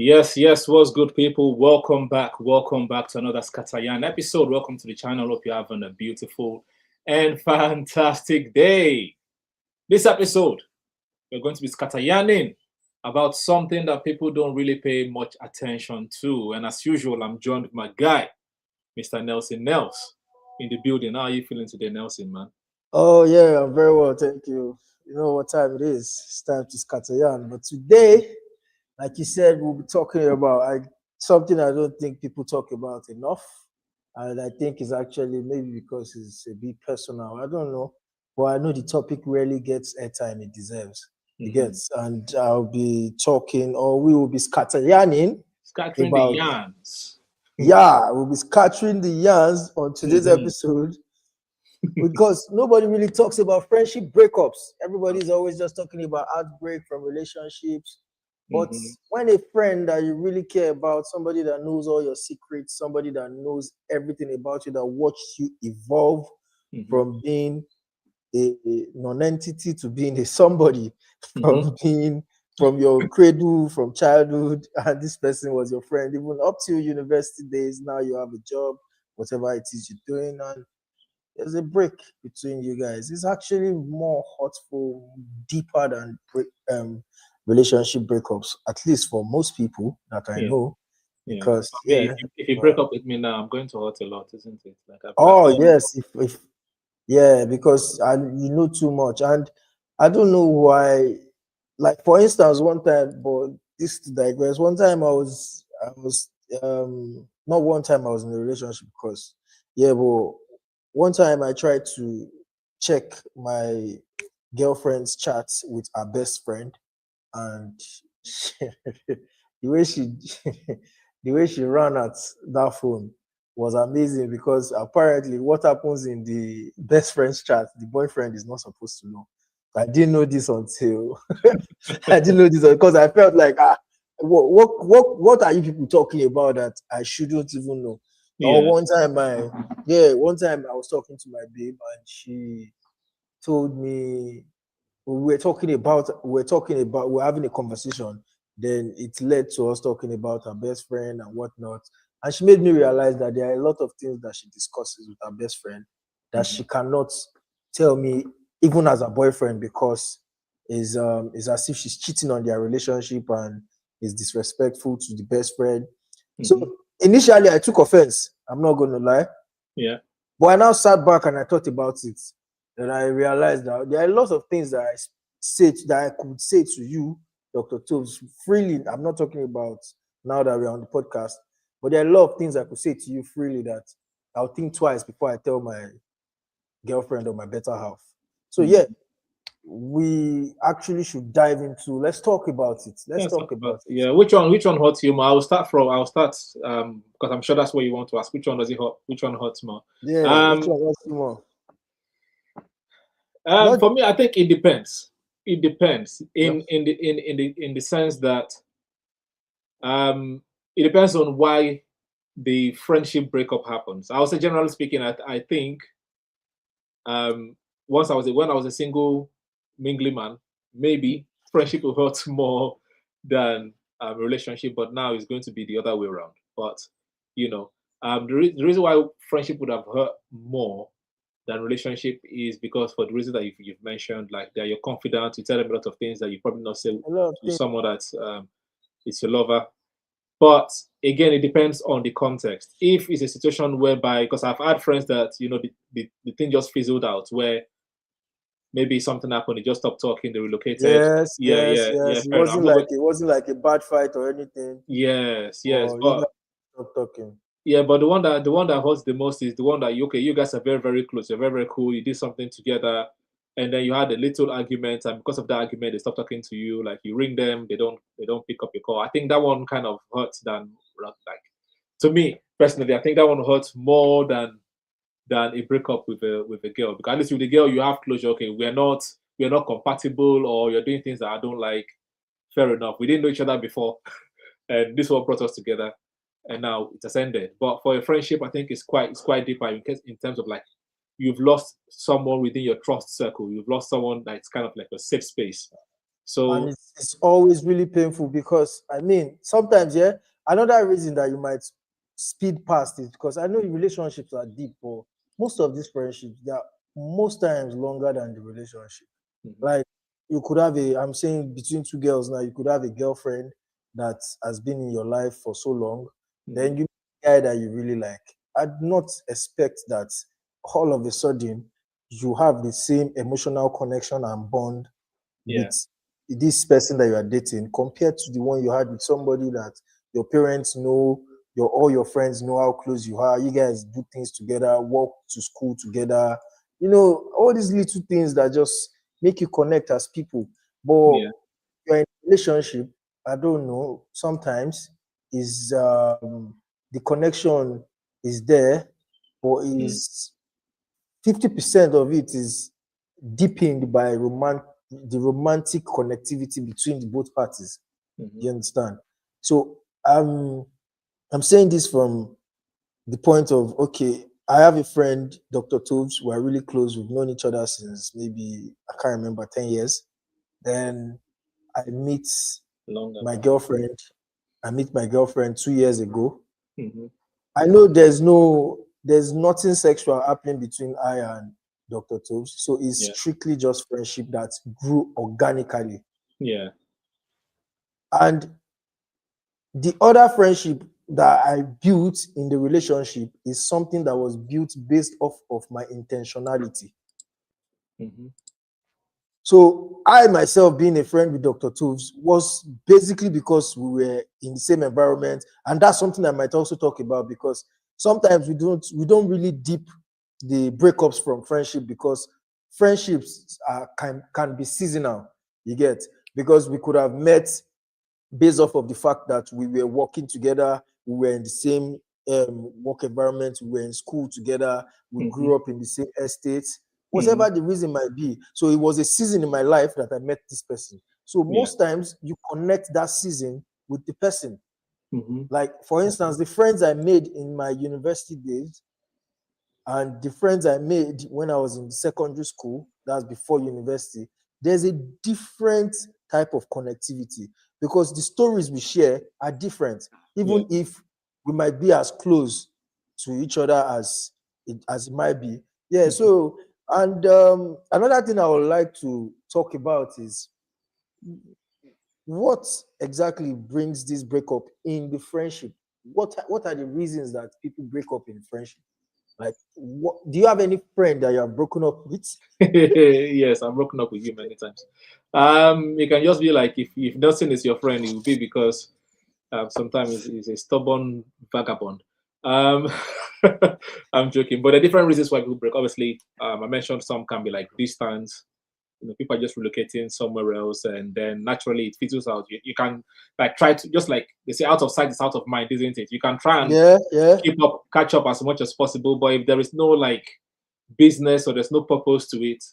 Yes, what's good, people? Welcome back to another ScatterYarn episode. Welcome to the channel. Hope you're having a beautiful and fantastic day. This episode, we're going to be ScatterYarning about something that people don't really pay much attention to. And as usual, I'm joined with my guy, Mr. Nelson Nels, in the building. How are you feeling today, Nelson, man? Oh yeah, I'm very well, thank you. You know what time it is? It's time to scatter yarn. But today, like you said, we'll be talking about something I don't think people talk about enough, and I think is actually maybe because it's a bit personal. I don't know, but I know the topic rarely gets airtime it deserves. It gets, and I'll be talking, or we will be scatter yarning Scattering the about. yarns. Yeah, we'll be scattering the yarns on today's episode because nobody really talks about friendship breakups. Everybody's always just talking about heartbreak from relationships. But when a friend that you really care about, somebody that knows all your secrets, somebody that knows everything about you, that watched you evolve from being a non-entity to being a somebody, from your cradle, from childhood, and this person was your friend, even up to university days. Now you have a job, whatever it is you're doing, and there's a break between you guys. It's actually more hurtful, deeper than relationship breakups, at least for most people that I know. Yeah. Because I mean, if you break up with me now, I'm going to hurt a lot, isn't it? Like yes, if yeah, because you know too much, and I don't know why. Like for instance, one time, but this to digress. One time I was not one time I was in a relationship because but one time I tried to check my girlfriend's chats with her best friend, and the way she the way she ran at that phone was amazing, because apparently what happens in the best friend's chat, the boyfriend is not supposed to know. I didn't know this until I didn't know this because I felt like what are you people talking about that I shouldn't even know? Or one time I was talking to my babe, and she told me we're having a conversation. Then it led to us talking about her best friend and whatnot. And she made me realize that there are a lot of things that she discusses with her best friend that she cannot tell me, even as a boyfriend, because is as if she's cheating on their relationship and is disrespectful to the best friend. So initially I took offense. I'm not gonna lie. Yeah. But I now sat back and I thought about it. And I realized that there are a lot of things that I could say to you, Dr. Tobes, freely. I'm not talking about now that we're on the podcast, but there are a lot of things I could say to you freely that I'll think twice before I tell my girlfriend or my better half. So we actually should dive into. Let's talk about it. Let's talk about it. Yeah, which one hurts you more? I'll start because I'm sure that's what you want to ask. Which one does it hurt? Which one hurts more? Yeah, which one hurts you more? For me, I think it depends. It depends in the sense that it depends on why the friendship breakup happens. I would say, generally speaking, I think when I was a single mingling man, maybe friendship will hurt more than a relationship, but now it's going to be the other way around. But the reason why friendship would have hurt more than relationship is because, for the reason that you've mentioned, like that you're confident, you tell them a lot of things that you probably not say to someone that's it's your lover. But again, it depends on the context. If it's a situation whereby, because I've had friends that the thing just fizzled out, where maybe something happened, they just stopped talking, they relocated. Yes. It wasn't like a bad fight or anything. Yes. But stop talking. Yeah, but the one that hurts the most is the one that you guys are very, very close, you're very, very cool, you did something together, and then you had a little argument, and because of that argument, they stop talking to you. Like, you ring them, they don't pick up your call. I think that one kind of hurts than, like, to me personally, I think that one hurts more than a breakup with a girl, because at least with the girl you have closure. Okay, we're not compatible, or you're doing things that I don't like. Fair enough. We didn't know each other before, and this one brought us together, and now it has ended. But for a friendship, I think it's quite deeper in terms of, like, you've lost someone within your trust circle. You've lost someone that's kind of like a safe space. So And it's always really painful because I mean sometimes, yeah, another reason that you might speed past is because I know relationships are deep, but most of these friendships they are most times longer than the relationship. mhm, Like you could have I'm saying between two girls now, you could have a girlfriend that has been in your life for so long, mhm, then you meet a guy that you really like. I'd not expect that all of a sudden you have the same emotional connection and bond yeah, with this person that you are dating compared to the one you had with somebody that your parents know, all your friends know how close you are. You guys do things together, walk to school together. You know, all these little things that just make you connect as people. But yeah, you're in a relationship, I don't know, sometimes is the connection is there, but mm, is 50% of it is deepened by the romantic connectivity between the both parties. mhm, You understand? So I'm saying this from the point of okay, I have a friend, Dr. Tobes, we're really close. We've known each other since maybe I can't remember 10 years. Then I meet longer. my girlfriend. I meet my girlfriend 2 years ago. Mhm, I know there's nothing sexual happening between I and Dr. Toves. So it's yeah, strictly just friendship that grew organically. yeah, And the other friendship that I built in the relationship is something that was built based off of my intentionality. mhm, So I myself being a friend with Dr. Tooves was basically because we were in the same environment, and that's something I might also talk about because sometimes we don't really deep the breakups from friendship because friendships can be seasonal. You get because we could have met based off of the fact that we were working together, we were in the same work environment, we were in school together, we mhm, grew up in the same estates, mhm, whatever the reason might be. So it was a season in my life that I met this person. So yeah, most times you connect that season with the person. mhm, Like, for instance, the friends I made in my university days and the friends I made when I was in secondary school, that's before university, there's a different type of connectivity because the stories we share are different, yeah, even if we might be as close to each other as it might be. Yeah, mhm. so and another thing I would like to talk about is what exactly brings this breakup in the friendship. What are the reasons that people break up in friendship? Like, what do you have any friend that you have broken up with? Yes, I've broken up with you many times. It can just be like if Nelson is your friend, it will be because sometimes he's a stubborn vagabond. Um, I'm joking, but there are different reasons why people break. Obviously, I mentioned some can be like distance. You know, people are just relocating somewhere else, and then naturally it fizzles out. You can like try to just like they say, out of sight is out of mind, isn't it? You can try and Yeah, yeah. catch up as much as possible, but if there is no like business or there's no purpose to it,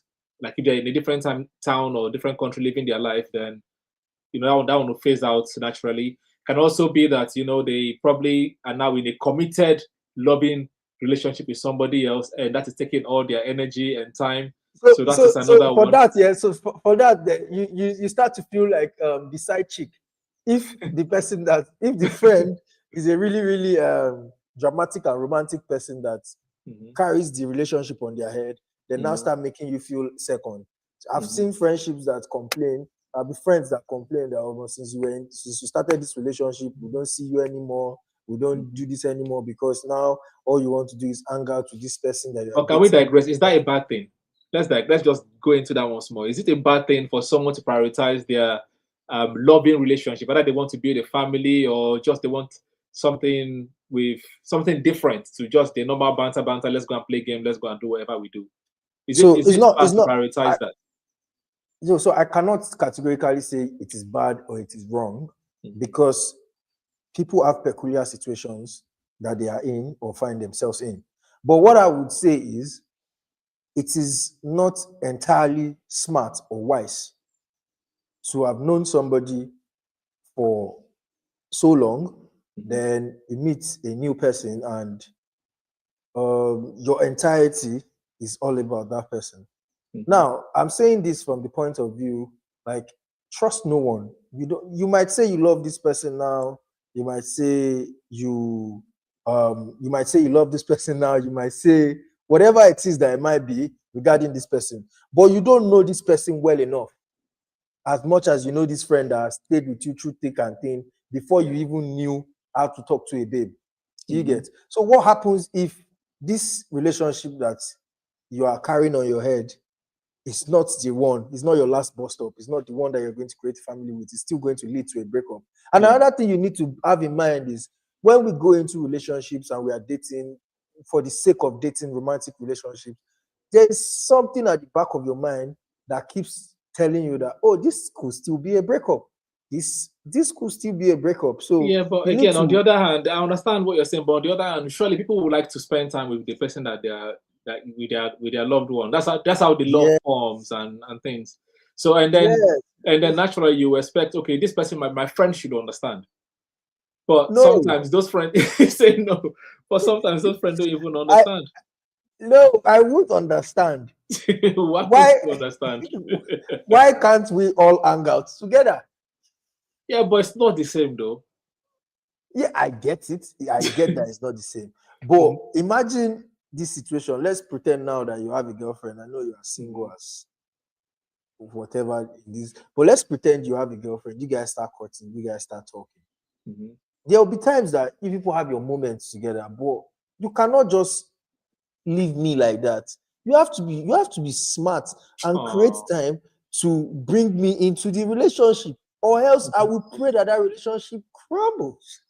like if they're in a different town or different country living their life, then that one will phase out naturally. Can also be that they probably are now in a committed, loving relationship with somebody else, and that is taking all their energy and time. So, So that so, is so another for one. that, yeah. So for that, you start to feel like the side chick. If the friend is a really, really dramatic and romantic person that Hmm. carries the relationship on their head, they now Hmm. start making you feel second. I've Hmm. seen friendships that complain. I'll be friends that complain that since since you started this relationship, we don't see you anymore. We don't Hmm. do this anymore because now all you want to do is hang out with this person that you are But can we dating. digress? Is that a bad thing? Let's just go into that once more. Is it a bad thing for someone to prioritize their loving relationship, whether they want to build a family or just they want something different to just the normal banter? Let's go and play game. Let's go and do whatever we do. Is it So is it it's bad to not. prioritize that? So I cannot categorically say it is bad or it is wrong Mhm. because people have peculiar situations that they are in or find themselves in. But what I would say is it is not entirely smart or wise to have known somebody for so long, Mhm. then you meet a new person and your entirety is all about that person. Mhm. Now, I'm saying this from the point of view, like trust no one. You might say you love this person now. You might say you love this person now. You might say whatever it is that it might be regarding this person, but you don't know this person well enough, as much as you know this friend that stayed with you through thick and thin before you even knew how to talk to a babe. Do you get? So what happens if this relationship that you are carrying on your head is not the one, it's not your last bus stop, it's not the one that you're going to create family with, it's still going to lead to a breakup? And another thing you need to have in mind is when we go into relationships and we are dating for the sake of dating, romantic relationships, there's something at the back of your mind that keeps telling you that, oh, this could still be a breakup. This could still be a breakup. So yeah, but you need again, on the to, other hand, I understand what you're saying, but on the other hand, surely people would like to spend time with the person that they are that with their loved one. That's how the love yeah, forms and things. So yeah. and then naturally you expect, okay, this person, my friend should understand. But No, sometimes those friends say no. But sometimes those friends don't even I understand. no, I won't understand. Why would Why you understand? why can't we all hang out together? Yeah, but it's not the same though. Yeah, I get it. I get that it's not the same. But Mhm, imagine this situation. Let's pretend now that you have a girlfriend. I know you are single mhm, as whatever it is, but let's pretend you have a girlfriend. You guys start courting, you guys start talking. mhm. There will be times that you people have your moments together, but you cannot just leave me like that. You have to be smart and create Oh. time to bring me into the relationship, or else I Mhm. will pray that relationship crumbles.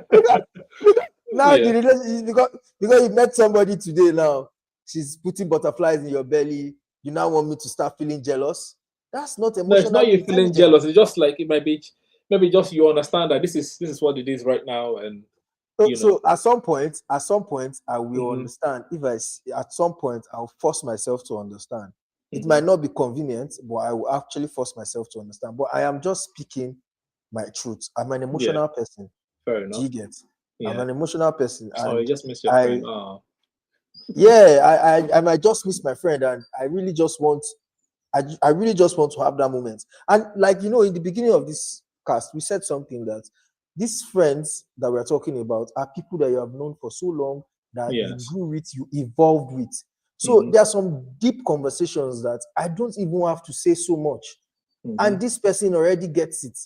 Because, because now the Yeah. relationship, because you met somebody today now, she's putting butterflies in your belly. You now want me to start feeling jealous? That's not No, it's not emotionally you feeling intelligent. jealous. It's just like it might be maybe just you understand that this is what it is right now, and So, you know. so at some point, I will Hmm. understand. At some point, I'll force myself to understand. It Hmm. might not be convenient, but I will actually force myself to understand. But I am just speaking my truth. I'm an Yeah, emotional person. fair Do enough. you get? I'm Yeah. an emotional person, Oh, you and just miss your I friend. Oh. yeah, I might just miss my friend, and I really just want to have that moment. And like in the beginning of this cast, we said something that these friends that we're talking about are people that you have known for so long, that you Yes. grew with, you evolved with. So Hmm. there are some deep conversations that I don't even have to say so much, Hmm. and this person already gets it.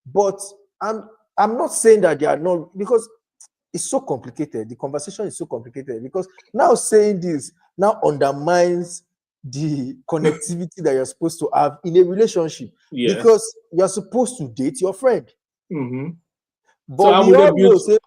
But I'm I'm not saying that they are not, because it's so complicated. The conversation is so complicated because now saying this now undermines the connectivity that you're supposed to have in a relationship, Yes. because you're supposed to date your friend. Hmm. So But how would they build?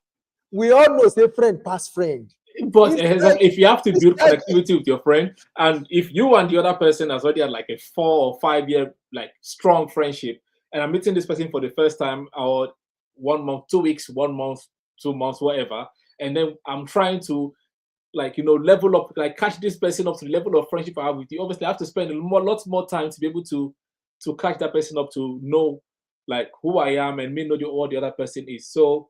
we all know say friend pass friend. But Instead, exactly, if you have to build instead, connectivity with your friend, and if you and the other person has already had like a 4 or 5 year like strong friendship, and I'm meeting this person for the first time, or 1 month, 2 weeks, 1 month, 2 months, whatever, and then I'm trying to like level up, like catch this person up to the level of friendship I have with you. Obviously, I have to spend lots more time to be able to catch that person up, to know like who I am and me know what the other person is. So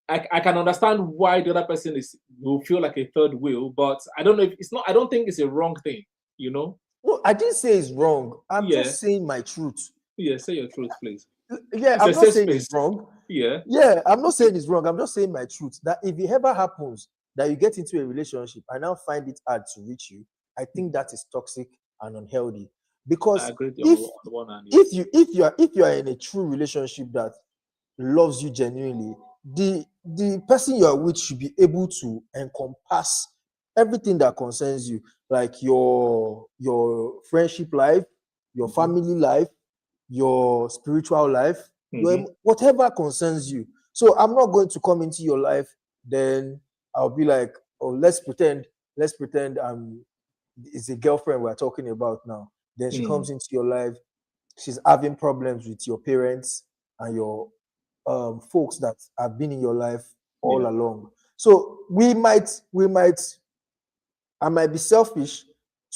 I can understand why the other person will feel like a third wheel, but I don't know if it's not. I don't think it's a wrong thing. You know? no, I didn't say it's wrong. I'm Yeah, just saying my truth. yeah. Say your truth, please. Yeah, It's a I'm not safe saying space. it's wrong. Yeah. Yeah, I'm not saying it's wrong. I'm just saying my truth. That if it ever happens that you get into a relationship and now find it hard to reach you, I think that is toxic and unhealthy. I Because agree with you if on one hand. if Yes. you if you are in a true relationship that loves you genuinely, the person you are with should be able to encompass everything that concerns you, like your friendship life, your Hmm. family life, your spiritual life, Hmm. whatever concerns you. So I'm not going to come into your life, then I'll be like, oh, let's pretend it's a girlfriend we're talking about now. Then she Mm. comes into your life, she's having problems with your parents and your folks that have been in your life all Yeah. along. So I might be selfish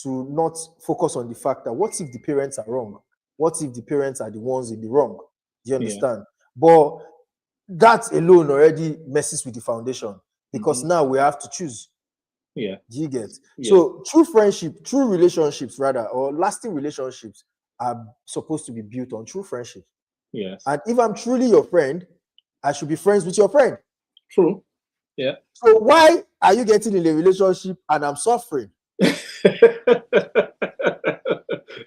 to not focus on the fact that what if the parents are wrong? What if the parents are the ones in the wrong? Do you Yeah. understand? But that alone already messes with the foundation, because Hmm. now we have to choose. Yeah. Do you get? Yeah. So true friendship, true relationships rather, or lasting relationships are supposed to be built on true friendship. Yes. And if I'm truly your friend, I should be friends with your friend. True. Yeah. So why are you getting in a relationship and I'm suffering?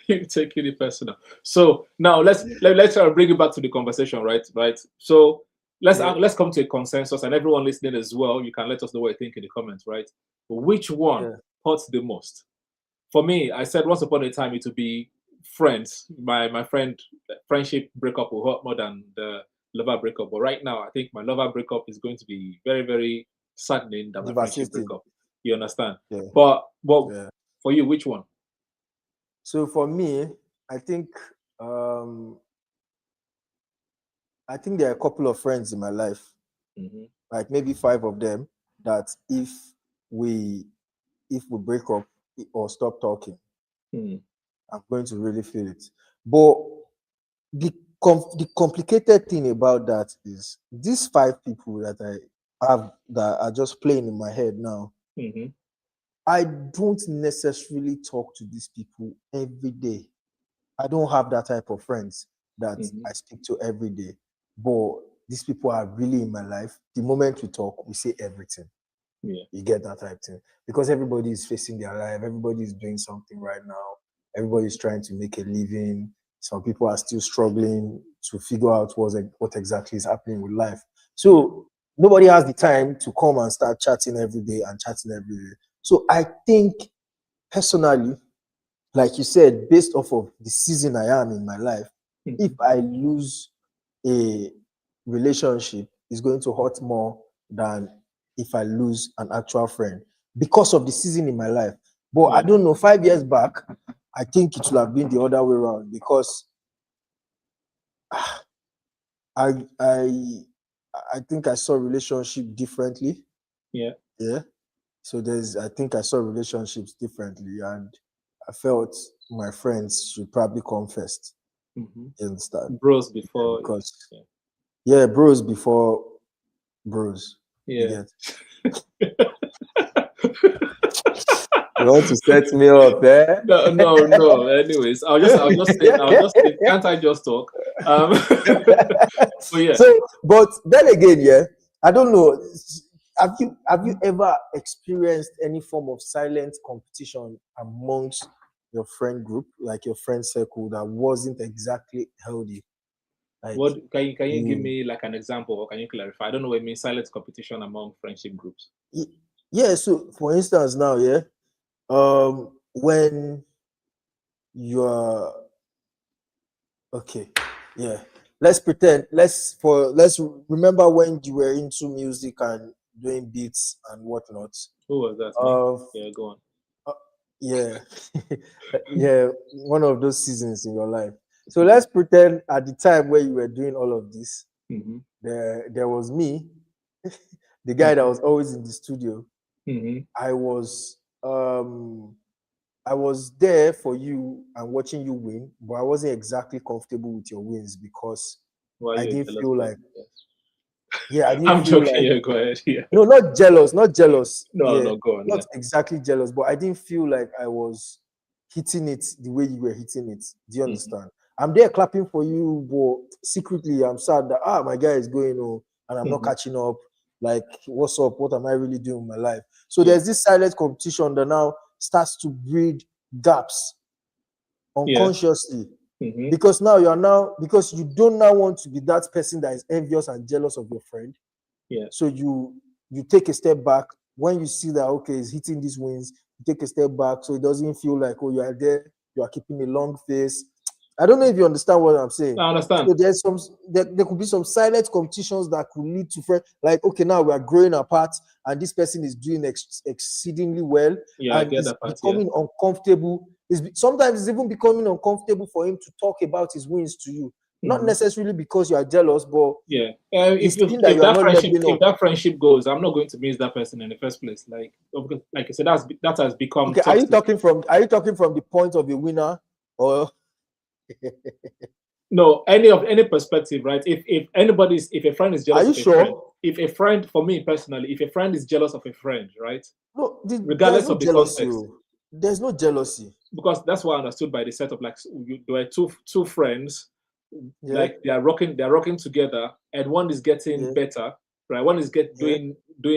You're taking it personal. So now let's bring it back to the conversation, right? Right. So let's come to a consensus, and everyone listening as well. You can let us know what you think in the comments, right? Which one hurts the most? For me, I said once upon a time it would be friends. My friendship breakup will hurt more than the lover breakup. But right now, I think my lover breakup is going to be very, very saddening than my friendship breakup. You understand? Yeah. But for you, which one? So for me, I think there are a couple of friends in my life, like maybe 5 of them, that if we break up or stop talking, I'm going to really feel it. But the complicated thing about that is these 5 people that I have that are just playing in my head now. I don't necessarily talk to these people every day. I don't have that type of friends that I speak to every day. But these people are really in my life. The moment we talk, we say everything. Yeah. You get that type thing. Because everybody is facing their life. Everybody is doing something right now. Everybody is trying to make a living. Some people are still struggling to figure out what exactly is happening with life. So nobody has the time to come and start chatting every day and chatting every day. So I think personally, like you said, based off of the season I am in my life, if I lose a relationship, it's going to hurt more than if I lose an actual friend because of the season in my life. But I don't know, 5 years back, I think it would have been the other way around because I think I saw relationship differently. Yeah. So I think I saw relationships differently, and I felt my friends should probably come first. You understand? Bros before. Bros before bros. Yeah. You want to set me up, eh? No. Anyways, I'll just say, can't I just talk? So yeah. But then again, I don't know. Have you ever experienced any form of silent competition amongst your friend group, like your friend circle, that wasn't exactly healthy? Like, what can you give me like an example, or can you clarify? I don't know what it means, silent competition among friendship groups. Yeah. So for instance, now, when you're okay, let's remember when you were into music and doing beats and whatnot. Who was that? Yeah, go on. One of those seasons in your life. So let's pretend at the time where you were doing all of this, there was me, the guy that was always in the studio. I was there for you and watching you win, but I wasn't exactly comfortable with your wins because I didn't feel like. I didn't I'm feel joking. like. Go ahead. Yeah. No, not jealous. No, go on. Not exactly jealous, but I didn't feel like I was hitting it the way you were hitting it. Do you understand? I'm there clapping for you, but secretly I'm sad that my guy is going on and I'm not catching up. Like, what's up? What am I really doing with my life? So there's this silent competition that now starts to breed gaps unconsciously. Because because you don't now want to be that person that is envious and jealous of your friend. So you take a step back when you see that he's hitting these wins. You take a step back so it doesn't feel like you are there. You are keeping a long face. I don't know if you understand what I'm saying. I understand. So there's there could be some silent competitions that could lead to friends. Like, okay, now we are growing apart, and this person is doing exceedingly well, and it's becoming uncomfortable. Sometimes it's even becoming uncomfortable for him to talk about his wins to you. Not necessarily because you are jealous, but if that friendship goes, I'm not going to miss that person in the first place. Like I said, that has become. Okay, are you talking from the point of a winner, or? No, any perspective, right? If a friend is jealous, are you of a sure? friend, if a friend, for me personally, if a friend is jealous of a friend, right? No, there's Regardless no of the jealousy. context, There's no jealousy. because that's what I understood by the setup. Like there were two friends, Yeah. like they're rocking together, and one is getting better, right? One is doing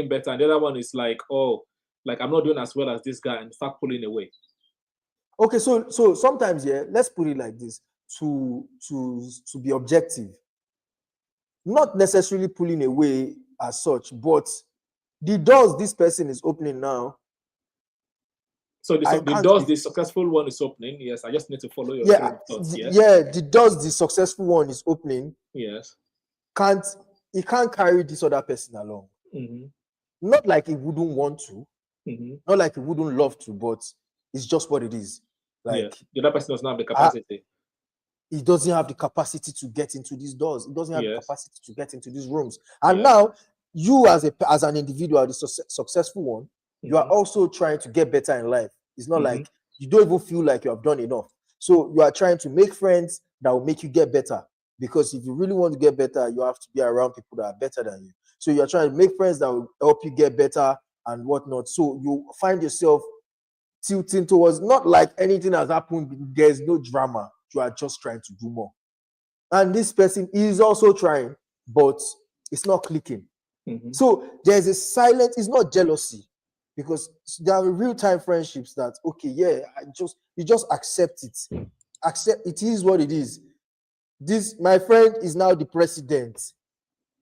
better, and the other one is like, oh, like I'm not doing as well as this guy, and start pulling away. Okay, so sometimes, let's put it like this, to be objective, not necessarily pulling away as such, but the doors this person is opening now. So the doors the successful one is opening. Yes, I just need to follow your train of thoughts. The doors the successful one is opening. Yes. He can't carry this other person along. Mm-hmm. Not like he wouldn't want to, not like he wouldn't love to, but it's just what it is. Like the other person does not have the capacity. He doesn't have the capacity to get into these doors. He doesn't have the capacity to get into these rooms. And now you as an individual, the successful one, you are also trying to get better in life. It's not like you don't even feel like you have done enough. So you are trying to make friends that will make you get better. Because if you really want to get better, you have to be around people that are better than you. So you're trying to make friends that will help you get better and whatnot. So you find yourself tilting towards, not like anything has happened, there's no drama. You are just trying to do more. And this person is also trying, but it's not clicking. So there's a silent, it's not jealousy, because there are real-time friendships that, okay, you just accept it. Accept it is what it is. This, my friend is now the president.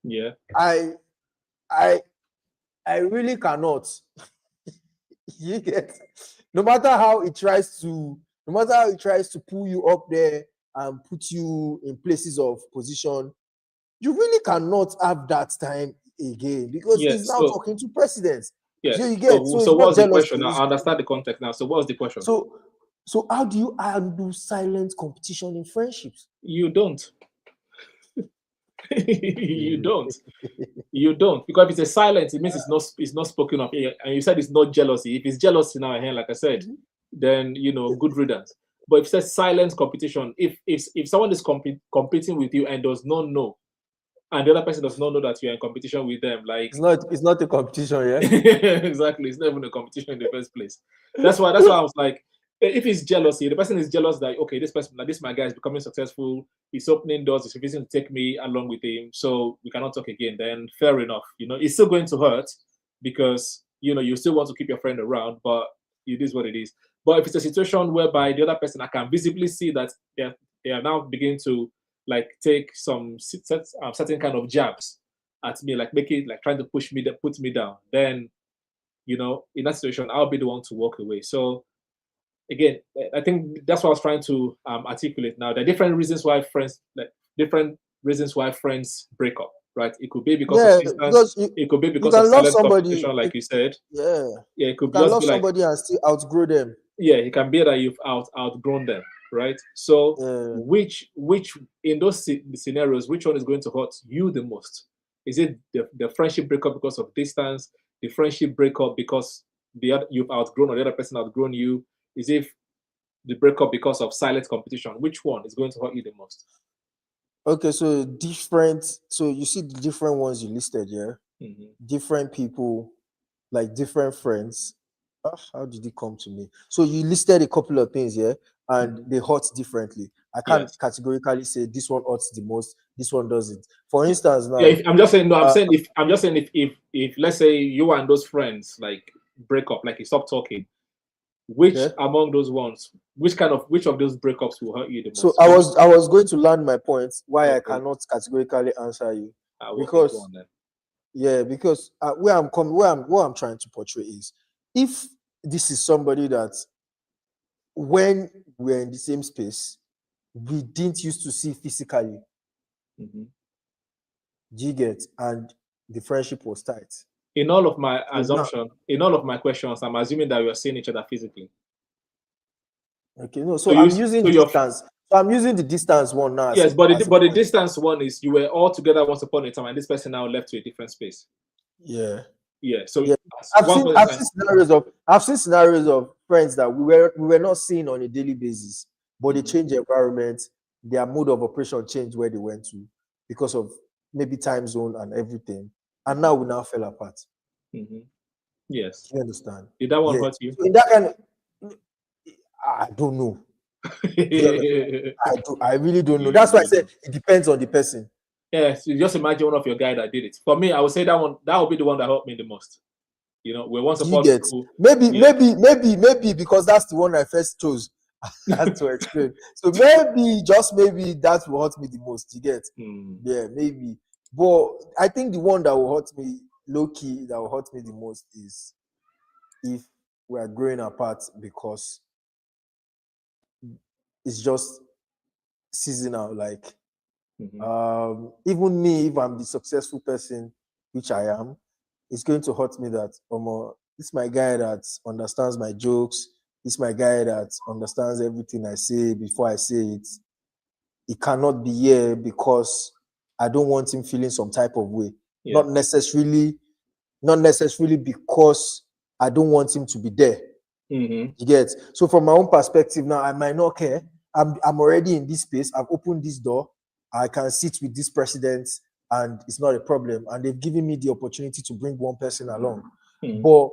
Yeah. I really cannot. You get, no matter how it tries to pull you up there and put you in places of position, you really cannot have that time again, because he's now talking to presidents. Yes. So you get, so what's the question? I understand the context now. So what's the question? So how do you handle silent competition in friendships? You don't. You don't. You don't, because if it's a silence, it means it's not spoken of. And you said it's not jealousy. If it's jealousy now, like I said, then good riddance. But if it says silence competition, if someone is competing with you and does not know, and the other person does not know that you're in competition with them, like it's not a competition, yeah. Exactly, it's not even a competition in the first place. That's why I was like, if it's jealousy, the person is jealous that, okay, this person, like this my guy is becoming successful, he's opening doors, he's refusing to take me along with him, so we cannot talk again. Then fair enough, it's still going to hurt, because you still want to keep your friend around, but it is what it is. But if it's a situation whereby the other person, I can visibly see that they are now beginning to like take some certain kind of jabs at me, like make it like trying to put me down, then in that situation I'll be the one to walk away. So again, I think that's what I was trying to articulate. Now there are different reasons why friends break up, right? It could be because of distance, it could be because of silent competition, like you said. It could love somebody and still outgrow them. It can be that you've outgrown them, right? So which in those scenarios, which one is going to hurt you the most? Is it the friendship breakup because of distance, the friendship breakup because you've outgrown or the other person outgrown you? Is it the breakup because of silent competition? Which one is going to hurt you the most? Okay, so you see the different ones you listed, different people, like different friends. How did it come to me? So you listed a couple of things, and they hurt differently. I can't categorically say this one hurts the most, this one doesn't. For instance, now I'm just saying if let's say you and those friends like break up, like you stop talking, which among those ones, which of those breakups will hurt you the most? So I was going to land my point why I cannot categorically answer you, because where I'm trying to portray is, if this is somebody that when we're in the same space we didn't used to see physically, do you get, and the friendship was tight. In all of my assumption, in all of my questions, I'm assuming that we are seeing each other physically. Okay, no, so I'm using the distance. So I'm using the distance one now. Yes, but the distance one is you were all together once upon a time, and this person now left to a different space. Yeah. So I've seen scenarios of friends that we were not seeing on a daily basis, but they changed the environment, their mode of operation changed where they went to because of maybe time zone and everything. and now we now fell apart. Yes. You understand? Did that one Yeah. hurt you? So in that kind of, I don't know. I really don't know. That's why I said it depends on the person. Yes, you just imagine one of your guys that did it. For me, I would say that would be the one that helped me the most. You know, we're once Do you upon get? school. Maybe because that's the one I first chose. I had to explain. So maybe, just maybe, that will hurt me the most. You get? Yeah, maybe. But I think the one that will hurt me, low key, that will hurt me the most is if we are growing apart because it's just seasonal. Like, even me, if I'm the successful person, which I am, it's going to hurt me that this is my guy that understands my jokes. This is my guy that understands everything I say before I say it. It cannot be here because I don't want him feeling some type of way. Yeah. Not necessarily because I don't want him to be there. You get? So from my own perspective now, I might not care. I'm already in this space. I've opened this door. I can sit with this president and it's not a problem. And they've given me the opportunity to bring one person along. But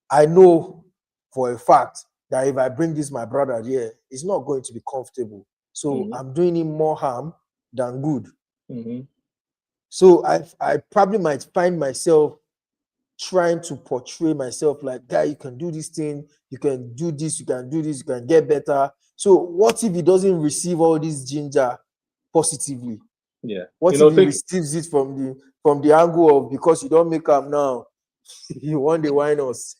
I know for a fact that if I bring this my brother here, it's not going to be comfortable. So I'm doing him more harm than good. So I probably might find myself trying to portray myself like, guy, you can do this thing, you can do this, you can do this, you can get better. So what if he doesn't receive all this ginger positively? Yeah. What if he receives it from the angle of, because you don't make up now, you want the wine us?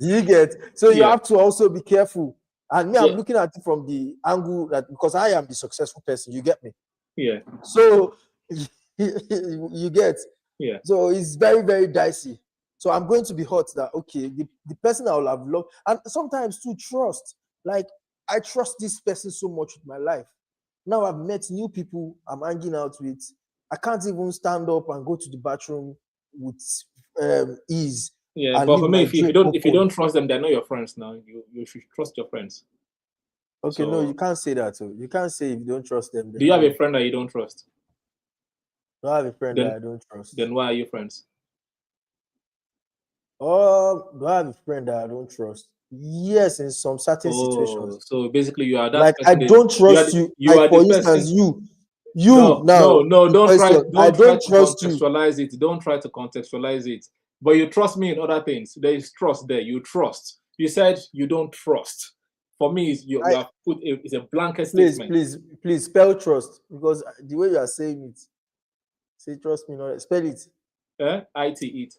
You get? So you have to also be careful. And me, I'm looking at it from the angle that, because I am the successful person, you get me? Yeah. So you get? Yeah. So it's very, very dicey. So I'm going to be hurt that, okay, the person I will have loved, and sometimes to trust, like, I trust this person so much with my life. Now I've met new people I'm hanging out with. I can't even stand up and go to the bathroom with ease. Yeah, but for me, if you don't trust them, they're not your friends now. You should trust your friends. Okay, so, no, you can't say that. So you can't say if you don't trust them. Do you have a friend that you don't trust? I have a friend that I don't trust. Then why are you friends? Do I have a friend that I don't trust? Yes, in some certain situations. So basically, you are that like person. I don't trust you. Like, for instance, you no, now. No, don't try to contextualize it. Don't try to contextualize it. But you trust me in other things. There is trust there. You trust. You said you don't trust. For me, you have put it's a blanket statement. Please spell trust, because the way you are saying it, say trust me, not spell it. I-T it.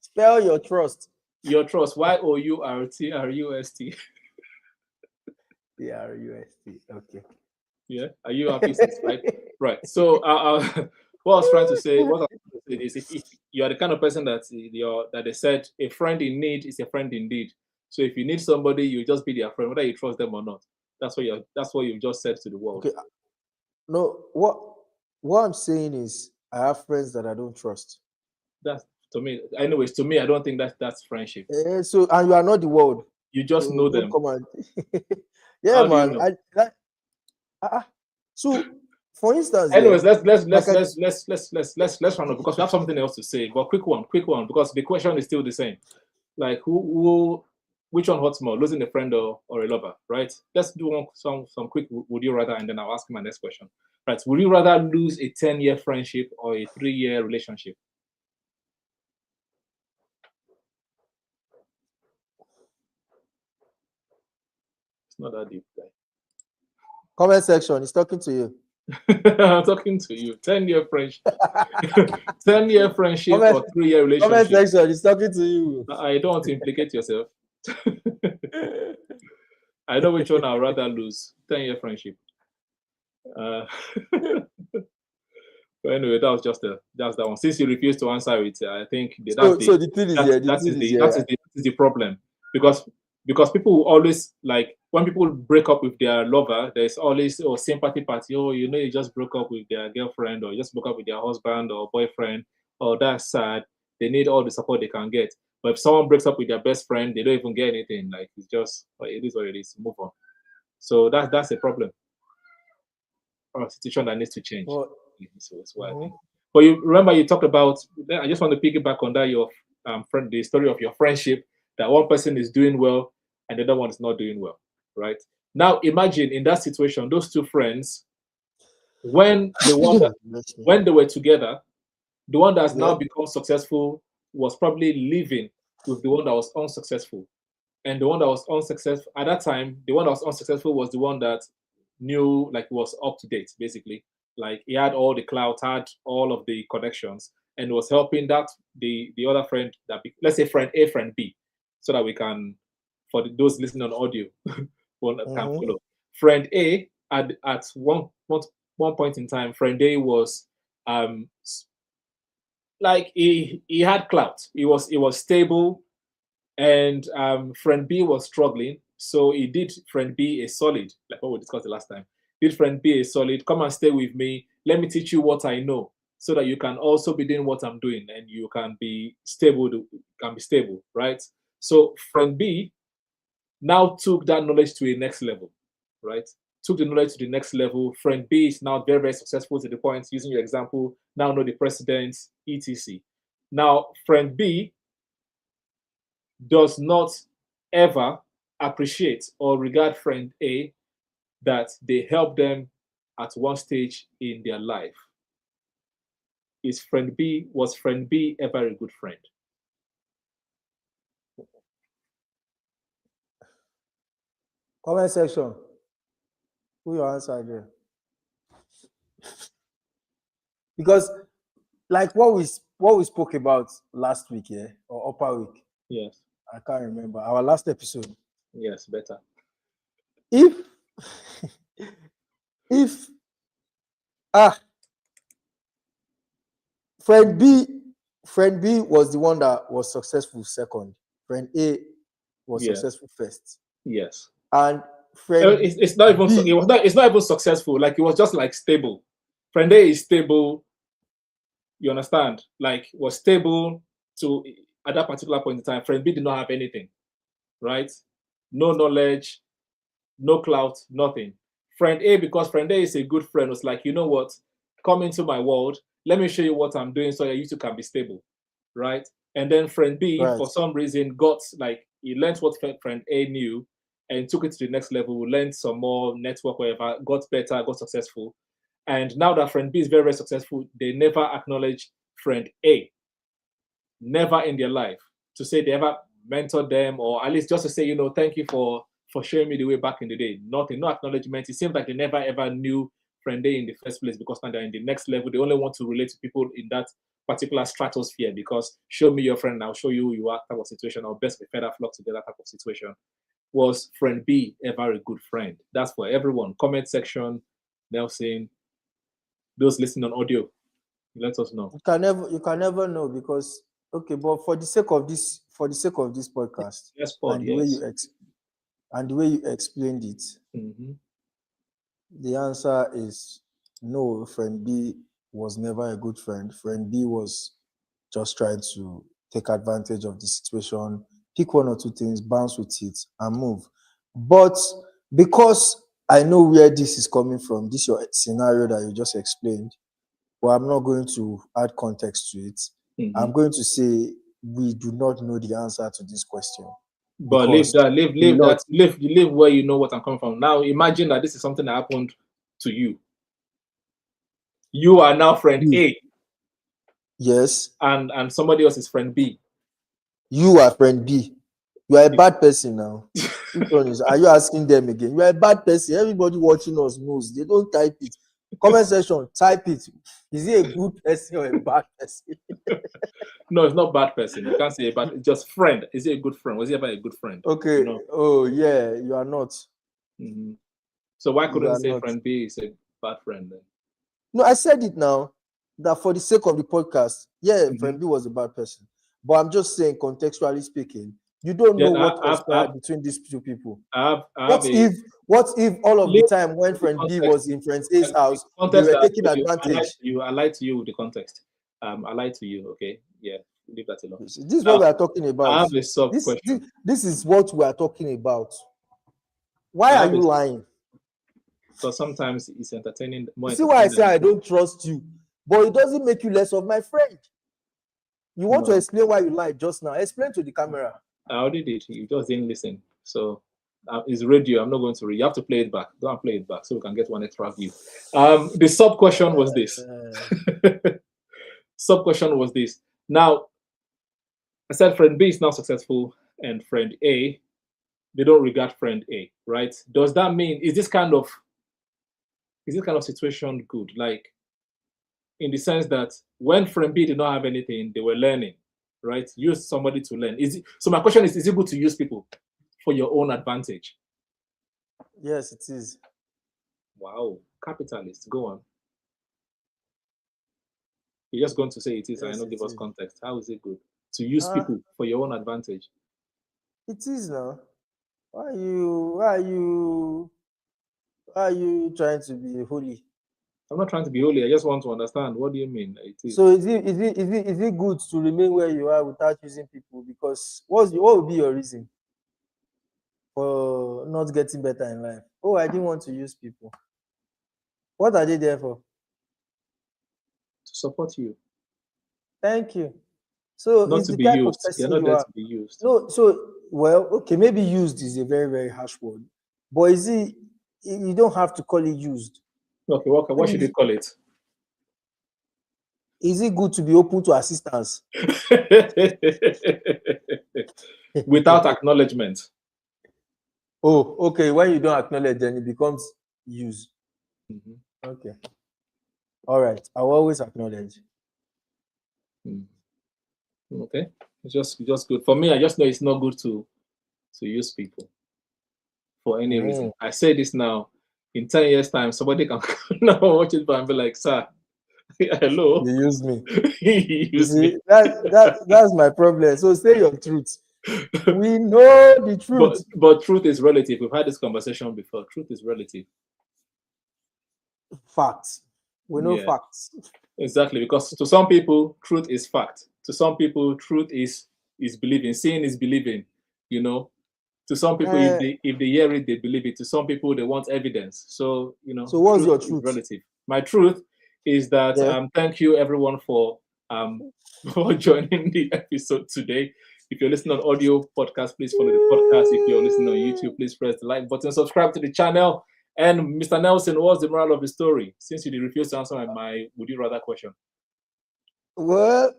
Spell your trust. Your trust. Y-O-U-R-T-R-U-S-T. T-R-U-S-T. Okay. Yeah. Are you happy? Right. So what I was trying to say is, if you are the kind of person that they said a friend in need is a friend indeed. So if you need somebody, you just be their friend, whether you trust them or not. That's what you've just said to the world. Okay. No, what I'm saying is, I have friends that I don't trust. That's to me. Anyways, to me, I don't think that's friendship. So, and you are not the world. You just know them. Come on. Yeah, how man. You know? So, for instance, anyways, let's run up, because we have something else to say. But quick one, because the question is still the same. Like, which one hurts more, losing a friend or a lover, right? Let's do some quick would you rather, and then I'll ask my next question. Right? Would you rather lose a 10-year friendship or a 3-year relationship? It's not that deep, guy. Comment section, he's talking to you. I'm talking to you. 10-year friendship. 10-year friendship or 3-year relationship. Comment section, he's talking to you. I don't want to implicate yourself. I know which one I'd rather lose. 10-year friendship. But anyway, that was just that's that one. Since you refused to answer it, I think that is the problem, because people will always, like, when people break up with their lover, there's always sympathy party. You just broke up with their girlfriend, or you just broke up with their husband or boyfriend. Oh, that's sad. They need all the support they can get. But if someone breaks up with their best friend, they don't even get anything. Like, it's just, it is what it is. Move on. So that's a problem. or a situation that needs to change. Well, So that's what I think. But you remember you talked about. I just want to piggyback on that your friend, the story of your friendship. That one person is doing well and the other one is not doing well, right? Now imagine in that situation, those two friends, when the one that when they were together, the one that's now yeah. become successful was probably living with the one that was unsuccessful. And the one that was unsuccessful at that time, the one that was unsuccessful was the one that knew, like, was up to date, basically. Like, he had all the clout, had all of the connections, and was helping that the other friend that let's say friend A, friend B, so that we can, for those listening on audio, one can follow. Friend A at one point in time, friend A was like he had clout. He was stable, and friend B was struggling. So he did friend B a solid, like what we discussed the last time. Did friend B a solid, come and stay with me. Let me teach you what I know, so that you can also be doing what I'm doing, and you can be stable. Right? So friend B now took that knowledge to a next level, right? Took the knowledge to the next level. Friend B is now very, very successful to the point, using your example, now know the presidents, etc. Now, friend B does not ever appreciate or regard friend A that they help them at one stage in their life. Was friend B ever a good friend? Comment section. Who your answer there? Because like what we spoke about last week, yeah, or upper week. Yes. I can't remember. Our last episode. Yes, better. If friend B was the one that was successful second. Friend A was successful first. Yes. And friend it's not even B, it's not even successful. Like, it was just like stable. Friend A is stable. You understand? Like, was stable to at that particular point in time. Friend B did not have anything, right? No knowledge, no clout, nothing. Friend A, because friend A is a good friend, was like, you know what? Come into my world. Let me show you what I'm doing so that you two can be stable, right? And then friend B, right, for some reason, got like he learned what friend A knew and took it to the next level. Learned some more network, whatever, got better, got successful. And now that friend B is very, very successful, they never acknowledge friend A. Never in their life to say they ever mentored them, or at least just to say, you know, thank you for showing me the way back in the day. Nothing, no acknowledgement. It seems like they never ever knew friend A in the first place, because now they're in the next level. They only want to relate to people in that particular stratosphere, because show me your friend, I'll show you who you are type of situation, or best be feather flock together type of situation. Was friend B ever a good friend? That's for everyone. Comment section, Nelson, those listening on audio, let us know. you can never know, because okay, but for the sake of this podcast, yes, Paul, and yes. the way you explained it, the answer is no. Friend B was never a good friend. Friend B was just trying to take advantage of the situation, pick one or two things, bounce with it, and move. But because I know where this is coming from, this your scenario that you just explained, but I'm not going to add context to it. I'm going to say we do not know the answer to this question. But leave where you know what I'm coming from. Now imagine that this is something that happened to you. You are now friend A. Yes. And somebody else is friend B. You are friend B. You are a bad person now. Which one is? Are you asking them again? You are a bad person. Everybody watching us knows. They don't type it. Comment section, type it. Is he a good person or a bad person? No, it's not bad person. You can't say a bad. It's just friend. Is he a good friend? Was he ever a good friend? Okay. You know? Oh yeah, you are not. So why couldn't you say friend B is a bad friend then? No, I said it now. That for the sake of the podcast, yeah, friend B was a bad person. But I'm just saying, contextually speaking, you don't know what transpired between these two people. What if all of the time when friend B was in friend A's house, they were taking advantage? I lied to you with the context. I lied to you. Okay, yeah, leave that alone. This is what we are talking about. I have a sub question. This is what we are talking about. Why are you lying? Because sometimes it's entertaining, more You see why I entertaining say than I the truth. don't trust you, but it doesn't make you less of my friend. You want to No, explain why you lied just now? Explain to the camera. I already did. You just didn't listen. So it's radio. I'm not going to read. You have to play it back. Go and play it back so we can get one extra view. The sub question was this. Sub question was this. Now, I said friend B is now successful and friend A, they don't regard friend A, right? Does that mean is this kind of situation good? Like in the sense that when friend B did not have anything, they were learning, right? Use somebody to learn. So my question is it good to use people for your own advantage? Yes, it is. Wow, capitalist. Go on. You're just going to say it is, and Yes, not give it us is. context. How is it good to use people for your own advantage? It is now. Why are you trying to be holy? I'm not trying to be holy. I just want to understand. What do you mean? It is. So is it good to remain where you are without using people? Because what would be your reason for not getting better in life? Oh, I didn't want to use people. What are they there for? To support you, Thank you. So not it's to the be type of used. They're person not you there are. to be used. No, so well, okay, maybe used is a very, very harsh word. But is it you don't have to call it used. Okay, what should you Maybe call it? is it good to be open to assistance? Without acknowledgement. Oh, okay. When you don't acknowledge, then it becomes use. Mhm. Okay. All right. I'll always acknowledge. Mm. Okay, it's just good for me. I just know it's not good to use people for any reason. I say this now. In 10 years' time, somebody can now watch it and be like, "Sir, hello, You use me. you You use me." see, that's my problem. So say your truth. We know the truth. But truth is relative. We've had this conversation before. Truth is relative. Facts. We know Yeah, facts. exactly. Because to some people, truth is fact. To some people, truth is believing. Seeing is believing. You know. To some people, Uh, if they hear it, they believe it. To some people, they want evidence. So so what's truth your is truth? relative. My truth is that Yeah. thank you everyone for for joining the episode today. If you're listening on audio podcast, please follow the podcast. If you're listening on YouTube, please press the like button, subscribe to the channel. And Mr. Nelson, what's the moral of the story? Since you refused to answer my would you rather question. Well,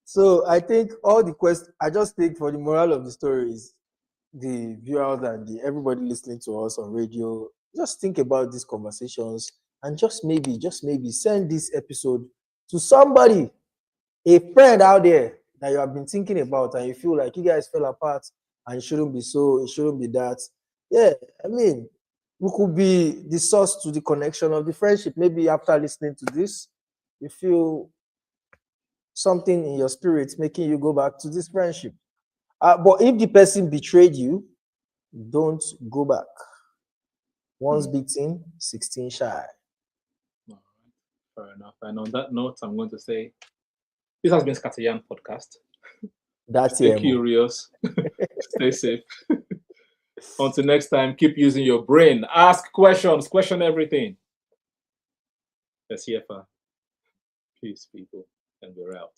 so I think all the I just think for the moral of the story is the viewers and everybody listening to us on radio, just think about these conversations and just maybe send this episode to somebody, a friend out there that you have been thinking about and you feel like you guys fell apart and it shouldn't be so, it shouldn't be that. Yeah, I mean, we could be the source to the connection of the friendship. Maybe after listening to this, you feel something in your spirit making you go back to this friendship. But if the person betrayed you, don't go back. Once beaten, 16 shy. All right, fair enough. And on that note, I'm going to say this has been ScatterYarn podcast. That's Stay it. curious, stay safe. Until next time, keep using your brain. Ask questions, question everything. That's here for peace, people, and we're out.